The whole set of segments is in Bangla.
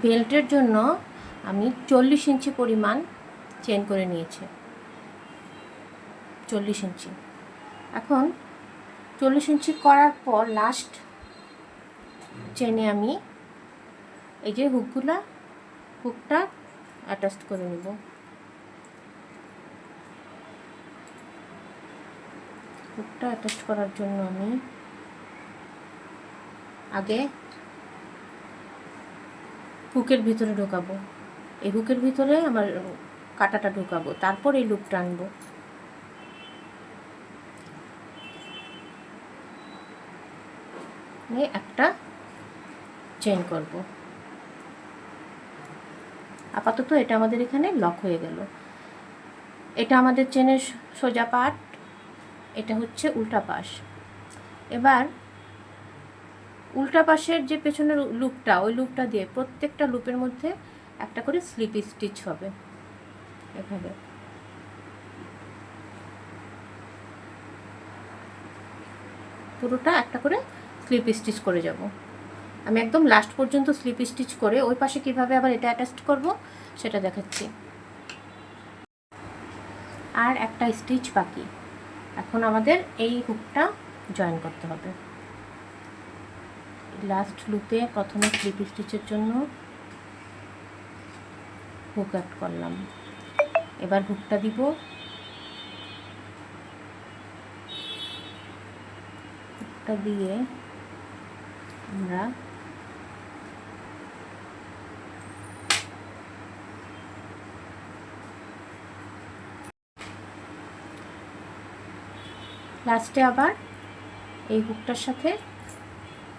বেল্টের জন্য আমি 40 ইঞ্চি পরিমাণ চেন করে নিয়েছি, 40 ইঞ্চি। এখন 40 ইঞ্চি করার পর লাস্ট চেনে আমি এই যে হুকটা অ্যাটাচ করে নেব। হুকটা অ্যাটাচ করার জন্য আমি আগে হুকের ভিতরে ঢোকাবো, এই হুকের ভিতরে আমার কাঁটাটা ঢোকাবো, তারপর এই লুপটা আনবো। নিয়ে একটা চেন করব। আপাতত এটা আমাদের এখানে লক হয়ে গেল। এটা আমাদের চেনের সোজা পার্ট, এটা হচ্ছে উল্টা পাশ। এবার উল্টা পাশের যে পেছনের লুপটা, ওই লুপটা দিয়ে প্রত্যেকটা লুপের মধ্যে একটা করে স্লিপ স্টিচ হবে, এভাবে। পুরোটা একটা করে স্লিপ স্টিচ করে যাব। আমি একদম লাস্ট পর্যন্ত স্লিপ স্টিচ করে ওই পাশে কিভাবে আবার এটা অ্যাটাচ করব সেটা দেখাচ্ছি। আর একটা স্টিচ বাকি। এখন আমাদের এই হুকটা জয়েন করতে হবে। লাস্ট লুপে প্রথমে স্লিপ স্টিচের জন্য হুক অ্যাড করলাম, এবার হুকটা দিব। হুকটা দিয়ে আমরা লাস্টে আবার এই হুকটার সাথে,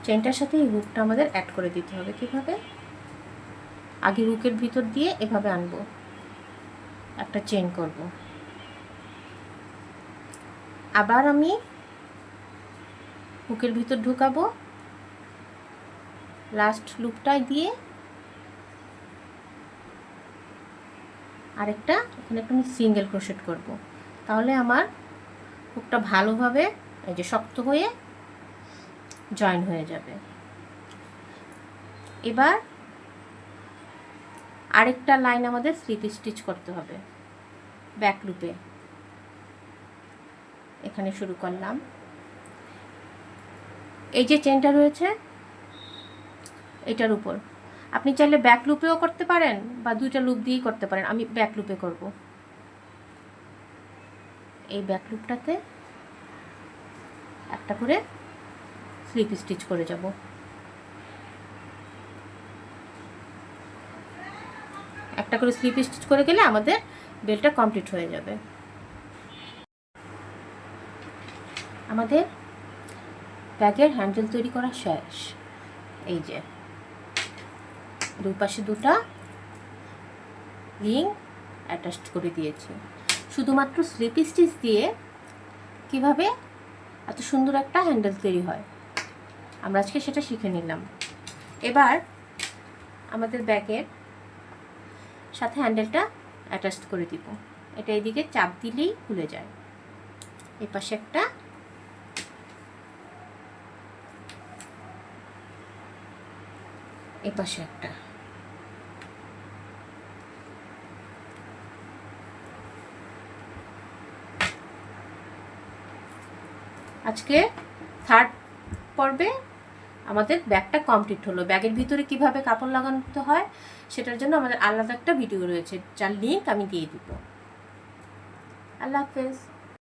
চেনটার সাথে এই হুকটা আমাদের অ্যাড করে দিতে হবে। কীভাবে? আগে হুকের ভিতর দিয়ে এভাবে আনবো, একটা চেন করব, আবার আমি হুকের ভিতর ঢুকাবো, লাস্ট লুপটায় দিয়ে আরেকটা এখানে একটা আমি সিঙ্গেল ক্রোশেট করব। তাহলে আমার হুকটা ভালোভাবে এই যে শক্ত হয়ে জয়েন হয়ে যাবে। এবার আরেকটা লাইন আমাদের স্লিপ স্টিচ করতে হবে ব্যাক লুপে। এখানে শুরু করলাম, এই যে চেনটা রয়েছে এটার উপর আপনি চাইলে ব্যাক লুপেও করতে পারেন বা দুইটা লুপ দিয়েই করতে পারেন। আমি ব্যাক লুপে করব। এই ব্যাক লুপটাতে একটা করে স্লিপ স্টিচ করে যাব। একটা করে স্লিপ স্টিচ করে গেলে আমাদের বেলটা কমপ্লিট হয়ে যাবে। আমাদের ব্যাগের হ্যান্ডেল তৈরি করা শেষ। এই যে দুই পাশে দুটা রিং অ্যাটাচ করে দিয়েছি। শুধুমাত্র স্লিপ স্টিচ দিয়ে কিভাবে এত সুন্দর একটা হ্যান্ডেল তৈরি হয় আমরা আজকে সেটা শিখে নিলাম। এবার আমাদের ব্যাগের সাথে হ্যান্ডেলটা অ্যাটাচ করে দিব। এটা এইদিকে চাপ দিলেই খুলে যায়। এই পাশে একটা, এই পাশে একটা। আজকে থার্ড পর্বে আমাদের ব্যাগটা কমপ্লিট হলো। ব্যাগের ভিতরে কিভাবে কাপড় লাগাতে হয় সেটার জন্য আমাদের আলাদা একটা ভিডিও রয়েছে, যার লিঙ্ক আমি দিয়ে দিব। আল্লাহ হাফেজ।